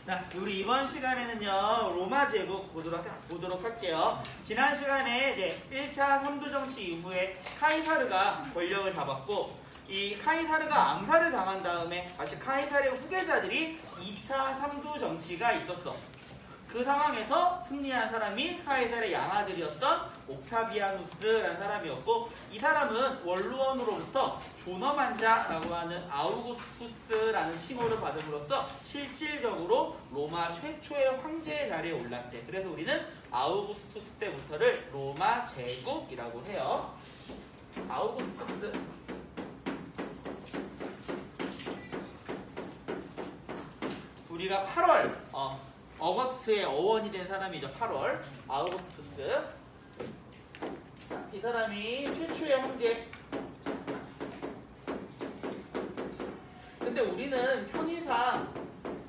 자, 우리 이번 시간에는요, 로마 제국 보도록 할게요. 지난 시간에 이제 1차 선두정치 이후에 카이사르가 권력을 잡았고, 이 카이사르가 암살을 당한 다음에 다시 카이사르의 후계자들이 2차 삼두정치가 있었어. 그 상황에서 승리한 사람이 카이사르의 양아들이었던 옥타비아누스라는 사람이었고, 이 사람은 원로원으로부터 존엄한자라고 하는 아우구스투스라는 칭호를 받음으로써 실질적으로 로마 최초의 황제의 자리에 올랐대. 그래서 우리는 아우구스투스 때부터를 로마 제국이라고 해요. 아우구스투스. 우리가 8월 어거스트의 어원이 된 사람이죠. 8월 아우구스투스. 이 사람이 최초의 황제. 근데 우리는 편의상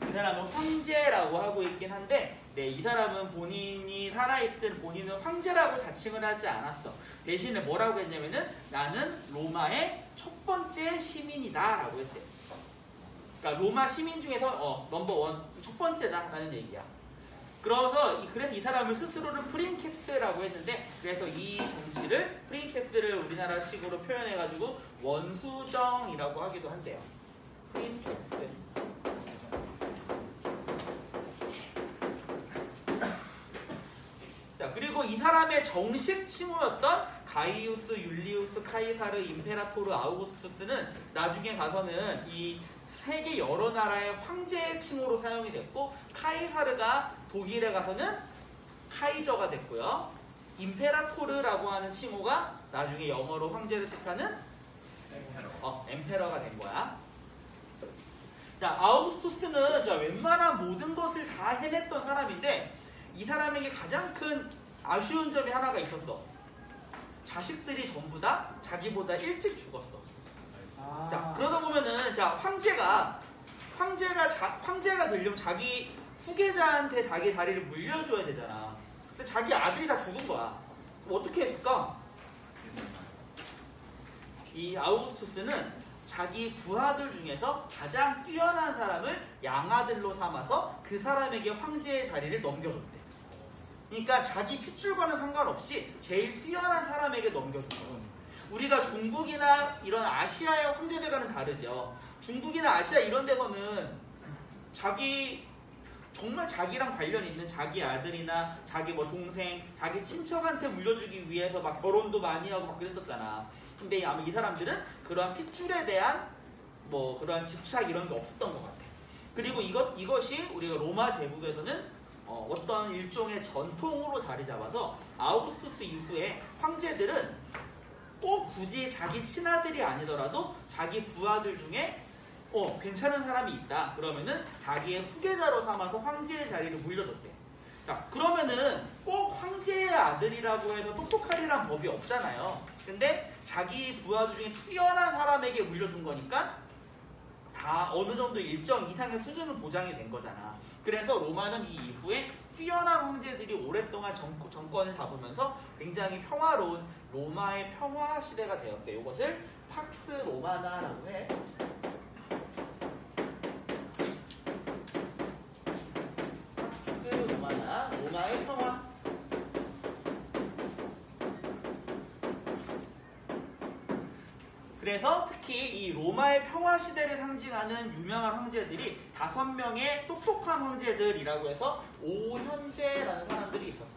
이 사람은 황제라고 하고 있긴 한데, 네, 이 사람은 본인이 살아있을 때는 본인은 황제라고 자칭을 하지 않았어. 대신에 뭐라고 했냐면은 나는 로마의 첫 번째 시민이다 라고 했대. 그러니까 로마 시민 중에서 넘버원 첫 번째다라는 얘기야. 그래서 이 사람을 스스로를 프린캡스라고 했는데, 그래서 이 정치를 프린캡스를 우리나라식으로 표현해가지고 원수정이라고 하기도 한대요. 프린캡스. 자, 그리고 이 사람의 정식 칭호였던 가이우스 율리우스 카이사르 임페라토르 아우구스투스는 나중에 가서는 이 세계 여러 나라의 황제의 칭호로 사용이 됐고, 카이사르가 독일에 가서는 카이저가 됐고요. 임페라토르라고 하는 칭호가 나중에 영어로 황제를 뜻하는 엠페러가 된 거야. 자, 아우구스투스는 웬만한 모든 것을 다 해냈던 사람인데, 이 사람에게 가장 큰 아쉬운 점이 하나가 있었어. 자식들이 전부 다 자기보다 일찍 죽었어. 자, 그러다 보면은 황제가 되려면 자기 후계자한테 자기 자리를 물려줘야 되잖아. 근데 자기 아들이 다 죽은 거야. 그럼 어떻게 했을까? 이 아우구스투스는 자기 부하들 중에서 가장 뛰어난 사람을 양아들로 삼아서 그 사람에게 황제의 자리를 넘겨줬대. 그러니까 자기 핏줄과는 상관없이 제일 뛰어난 사람에게 넘겨줬어. 우리가 중국이나 이런 아시아의 황제들과는 다르죠. 중국이나 아시아 이런 데서는 정말 자기랑 관련 있는 자기 아들이나 자기 동생, 자기 친척한테 물려주기 위해서 막 결혼도 많이 하고 막 그랬었잖아. 근데 아마 이 사람들은 그러한 핏줄에 대한 그러한 집착 이런 게 없었던 것 같아. 그리고 이것이 우리가 로마 제국에서는 어떤 일종의 전통으로 자리 잡아서 아우구스투스 이후에 황제들은 꼭 굳이 자기 친아들이 아니더라도 자기 부하들 중에 괜찮은 사람이 있다. 그러면은 자기의 후계자로 삼아서 황제의 자리를 물려줬대. 자, 그러면은 꼭 황제의 아들이라고 해서 똑똑하리란 법이 없잖아요. 근데 자기 부하들 중에 뛰어난 사람에게 물려준 거니까 다 어느 정도 일정 이상의 수준은 보장이 된 거잖아. 그래서 로마는 이 이후에 뛰어난 황제들이 오랫동안 정권을 잡으면서 굉장히 평화로운 로마의 평화 시대가 되었대. 이것을 팍스 로마나라고 해. 팍스 로마나, 로마의 평화. 그래서 특히 이 로마의 평화 시대를 상징하는 유명한 황제들이 5명의 똑똑한 황제들이라고 해서 오현제라는 사람들이 있었어.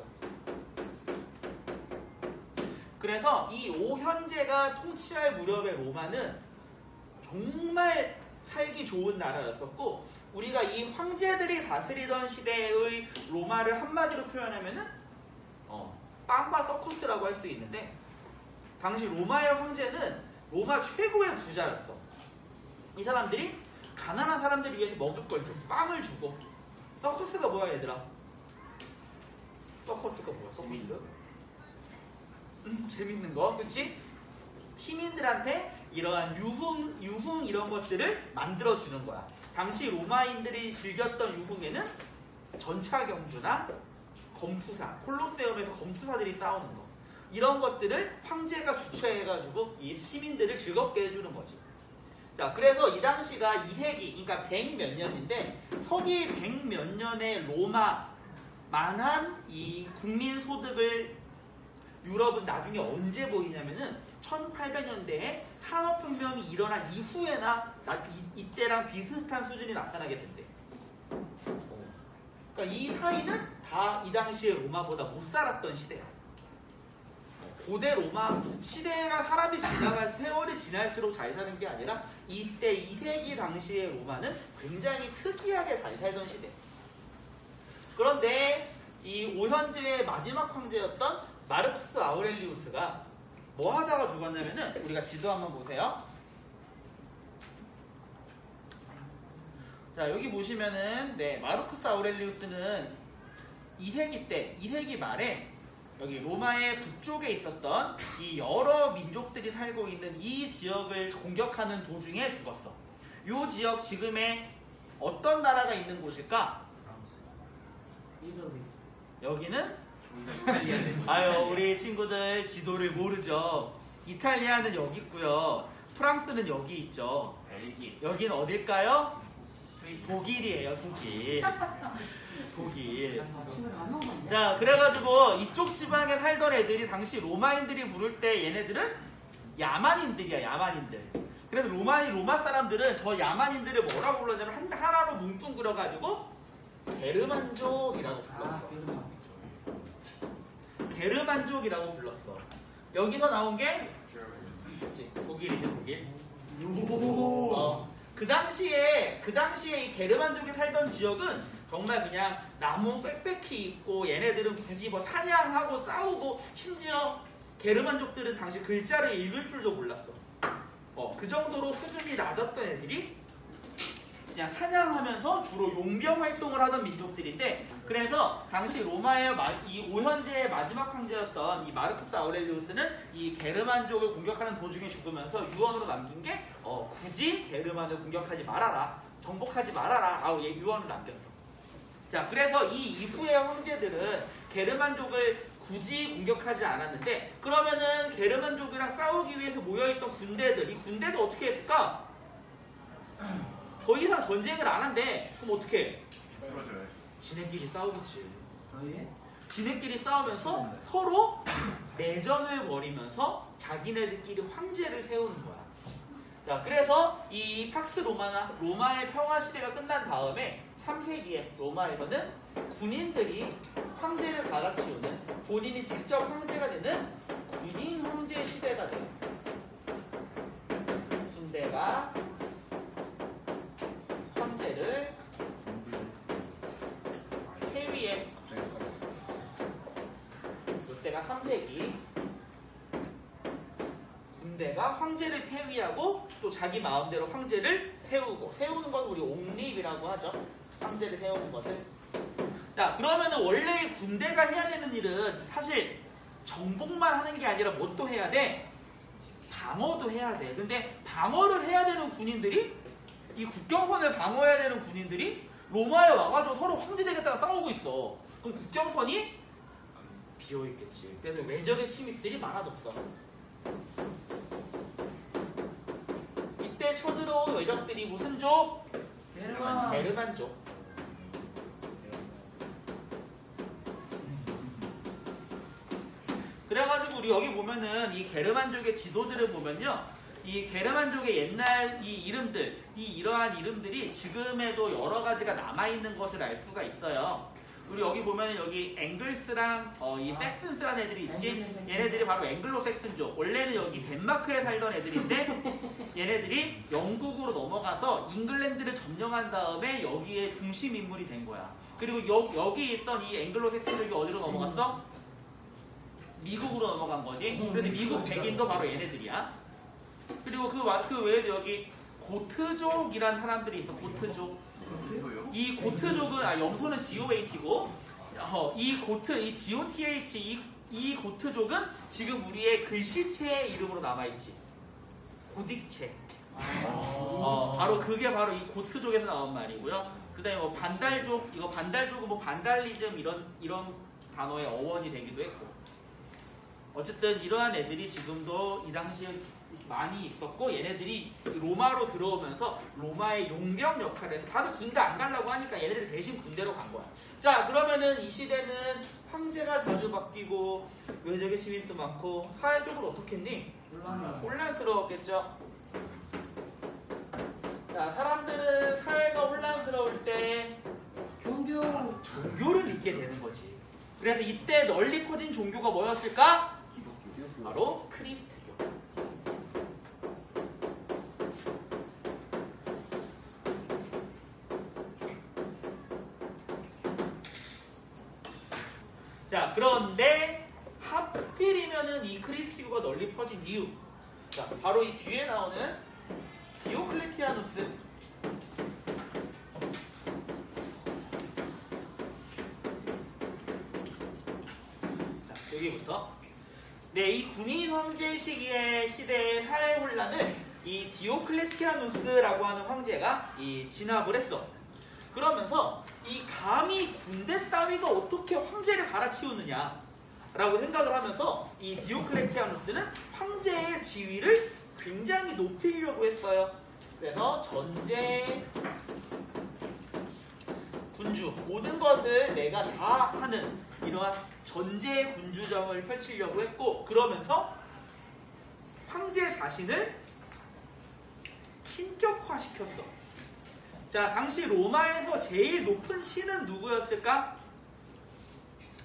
그래서 이 오현제가 통치할 무렵의 로마는 정말 살기 좋은 나라였었고, 우리가 이 황제들이 다스리던 시대의 로마를 한마디로 표현하면은 빵과 서커스라고 할 수 있는데, 당시 로마의 황제는 로마 최고의 부자였어. 이 사람들이 가난한 사람들을 위해서 먹을 걸 줘. 빵을 주고. 서커스가 뭐야, 얘들아? 서커스가 뭐야? 서커스? 재밌는 거, 그치? 시민들한테 이러한 유흥 이런 것들을 만들어주는 거야. 당시 로마인들이 즐겼던 유흥에는 전차 경주나 검투사, 콜로세움에서 검투사들이 싸우는 거, 이런 것들을 황제가 주최해가지고 이 시민들을 즐겁게 해주는 거지. 자, 그래서 이 당시가 2세기, 그러니까 100 몇 년인데 서기 100 몇 년의 로마만한 이 국민 소득을 유럽은 나중에 언제 보이냐면은 1800년대에 산업혁명이 일어난 이후에나 이때랑 비슷한 수준이 나타나게 된대. 그러니까 이 사이는 다 이 당시의 로마보다 못 살았던 시대야. 고대 로마 시대가 사람이 지나갈 세월이 지날수록 잘 사는 게 아니라 이때 2세기 당시의 로마는 굉장히 특이하게 잘 살던 시대. 그런데 이 오현제의 마지막 황제였던 마르쿠스 아우렐리우스가 뭐 하다가 죽었냐면은 우리가 지도 한번 보세요. 자, 여기 보시면은 마르쿠스 아우렐리우스는 2세기 말에 여기 로마의 북쪽에 있었던 이 여러 민족들이 살고 있는 이 지역을 공격하는 도중에 죽었어. 이 지역 지금의 어떤 나라가 있는 곳일까? 여기는 아유, 우리 친구들 지도를 모르죠. 이탈리아는 여기 있고요. 프랑스는 여기 있죠. 여기는 어딜까요? 독일이에요, 독일. 독일. 자, 그래가지고 이쪽 지방에 살던 애들이 당시 로마인들이 부를 때 얘네들은 야만인들이야, 야만인들. 그래서 로마 사람들은 저 야만인들을 뭐라고 불렀냐면 하나로 뭉뚱그려가지고 게르만족이라고 불렀어. 게르만족이라고 불렀어. 여기서 나온 게 그치, 독일이지, 독일. 그 당시에 이 게르만족이 살던 지역은 정말 그냥 나무 빽빽히 있고 얘네들은 굳이 뭐 사냥하고 싸우고 심지어 게르만족들은 당시 글자를 읽을 줄도 몰랐어. 그 정도로 수준이 낮았던 애들이 그냥 사냥하면서 주로 용병 활동을 하던 민족들인데, 그래서 당시 로마의 이 오현제의 마지막 황제였던 이 마르쿠스 아우렐리우스는 이 게르만족을 공격하는 도중에 죽으면서 유언으로 남긴 게 굳이 게르만을 공격하지 말아라, 정복하지 말아라 라고 유언을 남겼어. 자, 그래서 이 이후의 황제들은 게르만족을 굳이 공격하지 않았는데, 그러면은 게르만족이랑 싸우기 위해서 모여있던 군대들, 이 군대도 어떻게 했을까? 더 이상 전쟁을 안 한대. 그럼 어떻게 해? 지네끼리 싸우겠지. 지네끼리 싸우면서 서로 내전을 벌이면서 자기네들끼리 황제를 세우는 거야. 자, 그래서 이 팍스 로마의 평화 시대가 끝난 다음에 3세기에 로마에서는 군인들이 황제를 갈아치우는, 본인이 직접 황제가 되는 군인 황제 시대가 돼요. 군대가 황제를 폐위해. 이때가 3세기. 군대가 황제를 폐위하고 또 자기 마음대로 황제를 세우는 건 우리 옹립이라고 하죠. 황제를 세우는 것을. 자, 그러면은 원래 군대가 해야 되는 일은 사실 정복만 하는 게 아니라 뭐 또 해야 돼? 방어도 해야 돼. 근데 방어를 해야 되는 군인들이, 이 국경선을 방어해야 되는 군인들이 로마에 와가지고 서로 황제 되겠다가 싸우고 있어. 그럼 국경선이 비어있겠지. 그래서 외적의 침입들이 많아졌어. 이때 쳐들어온 외적들이 무슨 족? 게르만족. 그래가지고 우리 여기 보면은 이 게르만족의 지도들을 보면요, 이 게르만족의 옛날 이 이름들, 이러한 이름들이 지금에도 여러 가지가 남아있는 것을 알 수가 있어요. 우리 여기 보면은 여기 앵글스랑 이 섹슨스라는 애들이 있지. 얘네들이 바로 앵글로 섹슨족. 원래는 여기 덴마크에 살던 애들인데 얘네들이 영국으로 넘어가서 잉글랜드를 점령한 다음에 여기에 중심 인물이 된 거야. 그리고 여기 있던 이 앵글로 섹슨족이 어디로 넘어갔어? 미국으로 넘어간 거지. 그래서 미국 백인도 바로 얘네들이야. 그리고 그 외에도 여기 고트족이라는 사람들이 있어. 고트족. 이 고트족은 염소는 GOAT고, 이 GOTH 이 고트족은 지금 우리의 글씨체의 이름으로 남아있지. 고딕체. 바로 그게 바로 이 고트족에서 나온 말이고요. 그다음에 뭐 반달족, 이거 반달족은 뭐 반달리즘 이런 단어의 어원이 되기도 했고. 어쨌든 이러한 애들이 지금도 이 당시에 많이 있었고 얘네들이 로마로 들어오면서 로마의 용병 역할을 해서 다들 군대 안 가려고 하니까 얘네들 대신 군대로 간 거야. 자, 그러면은 이 시대는 황제가 자주 바뀌고 외적의 침입도 많고 사회적으로 어떻겠니? 혼란스러웠겠죠. 자, 사람들은 사회가 혼란스러울 때 종교를 믿게 되는 거지. 그래서 이때 널리 퍼진 종교가 뭐였을까? 바로 크리스트교. 자, 그런데 하필이면은 이 크리스트교가 널리 퍼진 이유. 자, 바로 이 뒤에 나오는 디오클레티아누스. 자, 여기부터. 네, 이 군인 황제 시기의 시대의 사회 혼란을 이 디오클레티아누스라고 하는 황제가 진압을 했어. 그러면서 이 감히 군대 따위가 어떻게 황제를 갈아치우느냐 라고 생각을 하면서 이 디오클레티아누스는 황제의 지위를 굉장히 높이려고 했어요. 그래서 전제, 군주, 모든 것을 내가 다 하는 이러한 전제 군주정을 펼치려고 했고, 그러면서 황제 자신을 신격화시켰어. 자, 당시 로마에서 제일 높은 신은 누구였을까?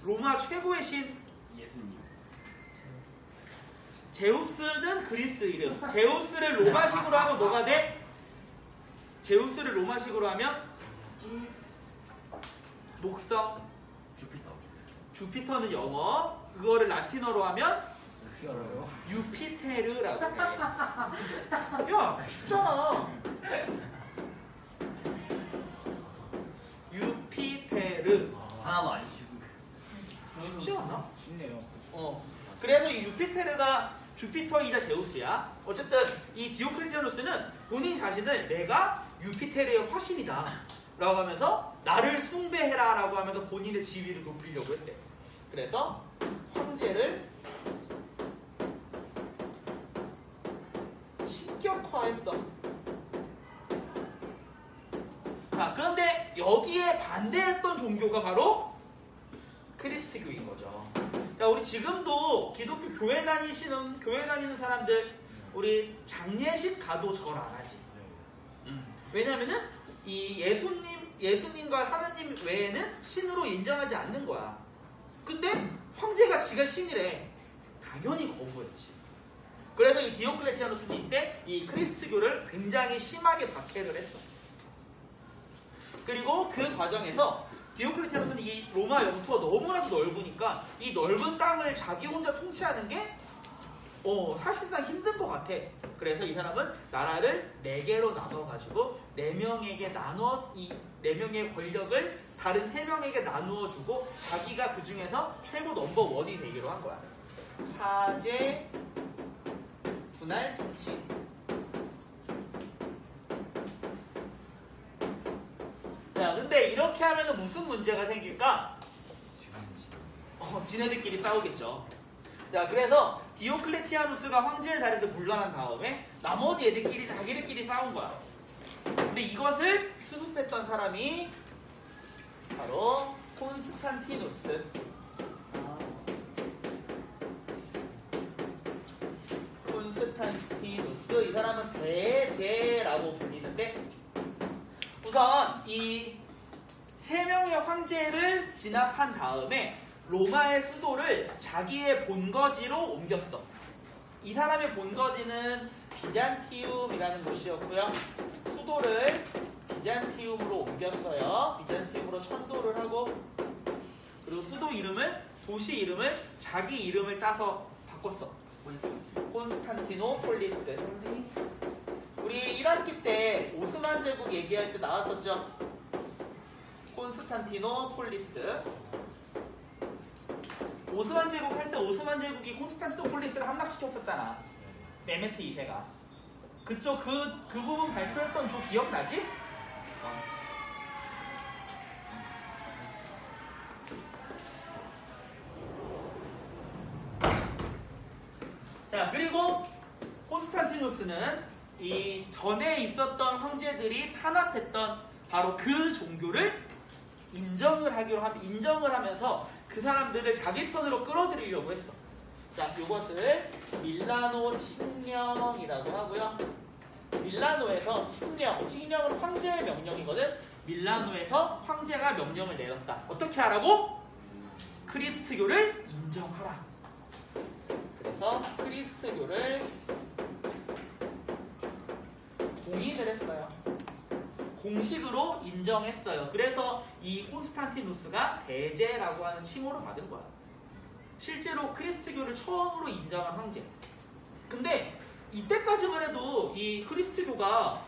로마 최고의 신? 예수님. 제우스는 그리스 이름. 제우스를 로마식으로 하면 뭐가 돼? 제우스를 로마식으로 하면 목성. 주피터는 영어. 그거를 라틴어로 하면 어떻게 알아요? 유피테르라고 해. 야, 쉽잖아. 유피테르. 하나도 안 쉬고. 쉽지 않아? 쉽네요. 그래서 이 유피테르가 주피터이자 제우스야. 어쨌든 이 디오클레티아누스는 본인 자신을 내가 유피테르의 화신이다 라고 하면서 나를 숭배해라 라고 하면서 본인의 지위를 높이려고 했대. 그래서 황제를 신격화했어. 자, 그런데 여기에 반대했던 종교가 바로 크리스트교인 거죠. 자, 우리 지금도 기독교 교회 다니는 사람들, 우리 장례식 가도 절 안 하지. 왜냐면은 이 예수님과 하나님 외에는 신으로 인정하지 않는 거야. 근데 황제가 지가 신이래. 당연히 거부했지. 그래서 이 디오클레티아누스는 이때 이 크리스트교를 굉장히 심하게 박해를 했어. 그리고 그 과정에서 디오클레티아누스는 이 로마 영토가 너무나도 넓으니까 이 넓은 땅을 자기 혼자 통치하는 게 사실상 힘든 것 같아. 그래서 이 사람은 나라를 4개로 나눠가지고 4명에게 나눠 이 4명의 권력을 다른 3명에게 나누어 주고 자기가 그 중에서 최고 넘버1이 되기로 한 거야. 사제, 분할 통치. 자, 근데 이렇게 하면 무슨 문제가 생길까? 지네들끼리 싸우겠죠. 자, 그래서 디오클레티아누스가 황제의 자리에서 물러난 다음에 나머지 애들끼리 자기들끼리 싸운 거야. 근데 이것을 수습했던 사람이 바로 콘스탄티누스. 콘스탄티누스, 이 사람은 대제라고 불리는데, 우선 이 3명의 황제를 진압한 다음에 로마의 수도를 자기의 본거지로 옮겼어. 이 사람의 본거지는 비잔티움이라는 곳이었고요. 수도를 비잔티움으로 옮겼어요. 비잔티움으로 천도를 하고, 그리고 수도 이름을, 도시 이름을 자기 이름을 따서 바꿨어. 콘스탄티노폴리스. 우리 1학기 때 오스만 제국 얘기할 때 나왔었죠. 콘스탄티노폴리스. 오스만 제국 할 때 오스만 제국이 콘스탄티노폴리스를 함락시켰었잖아. 메메트 2세가. 그쪽 그 부분 발표했던 저 기억나지? 자, 그리고 콘스탄티누스 콘스탄티누스는 이 전에 있었던 황제들이 탄압했던 바로 그 종교를 인정을 하면서 그 사람들을 자기 편으로 끌어들이려고 했어. 자, 이것을 밀라노 칙령이라고 하고요. 밀라노에서 칙령은 황제의 명령이거든. 밀라노에서 황제가 명령을 내렸다. 어떻게 하라고? 크리스트교를 인정하라. 그래서 크리스트교를 공인을 했어요. 공식으로 인정했어요. 그래서 이 콘스탄티누스가 대제라고 하는 칭호를 받은 거야. 실제로 크리스트교를 처음으로 인정한 황제. 근데 이때까지만 해도 이 크리스트교가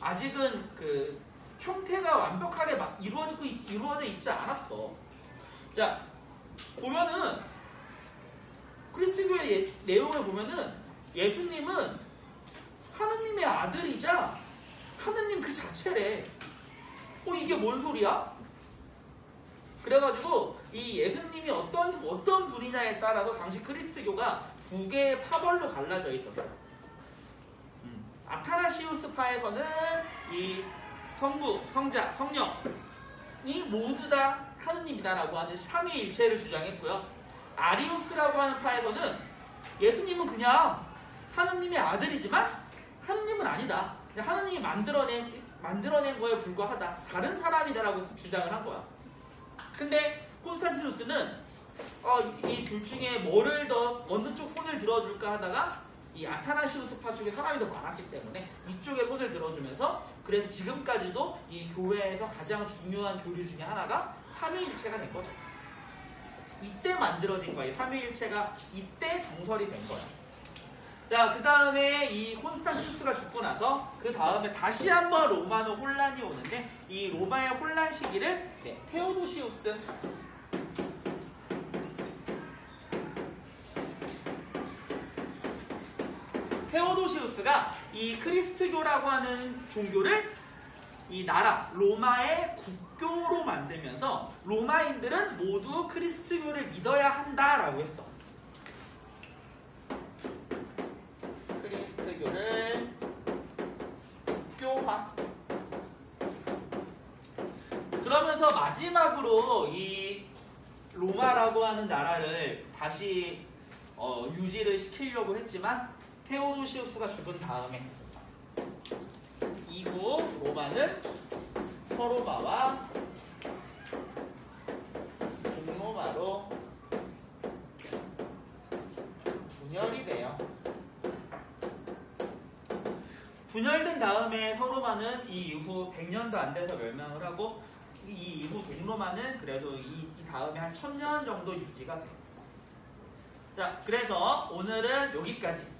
아직은 그 형태가 완벽하게 이루어져 있지 않았어. 자, 보면은 크리스트교의 내용을 보면은 예수님은 하느님의 아들이자 하느님 그 자체래. 이게 뭔 소리야? 그래가지고 이 예수님이 어떤 분이냐에 따라서 당시 크리스트교가 두 개의 파벌로 갈라져 있었어요. 아타나시우스파에서는 이 성부, 성자, 성령이 모두 다 하느님이다라고 하는 삼위일체를 주장했고요. 아리우스라고 하는 파에서는 예수님은 그냥 하느님의 아들이지만 하느님은 아니다. 하느님이 만들어낸 거에 불과하다. 다른 사람이다라고 주장을 한 거야. 근데 콘스탄티누스는 이 둘 중에 어느 쪽 손을 들어줄까 하다가 이 아타나시우스파 쪽에 사람이 더 많았기 때문에 이쪽에 손을 들어주면서 그래서 지금까지도 이 교회에서 가장 중요한 교류 중에 하나가 삼위일체가 된 거죠. 이때 만들어진 거예요. 삼위일체가 이때 정설이 된 거야. 자, 그 다음에 이 콘스탄티누스가 죽고 나서 그 다음에 다시 한번 로마노 혼란이 오는데 이 로마의 혼란 시기를 테오도시우스가 이 크리스트교라고 하는 종교를 이 나라 로마의 국교로 만들면서 로마인들은 모두 크리스트교를 믿어야 한다라고 했어. 크리스트교를 국교화. 그러면서 마지막으로 이 로마라고 하는 나라를 다시 유지를 시키려고 했지만 테오도시우스가 죽은 다음에 이후 로마는 서로마와 동로마로 분열이 돼요. 분열된 다음에 서로마는 이 이후 100년도 안 돼서 멸망을 하고 이 이후 동로마는 그래도 이 다음에 한 1000년 정도 유지가 돼요. 자, 그래서 오늘은 여기까지.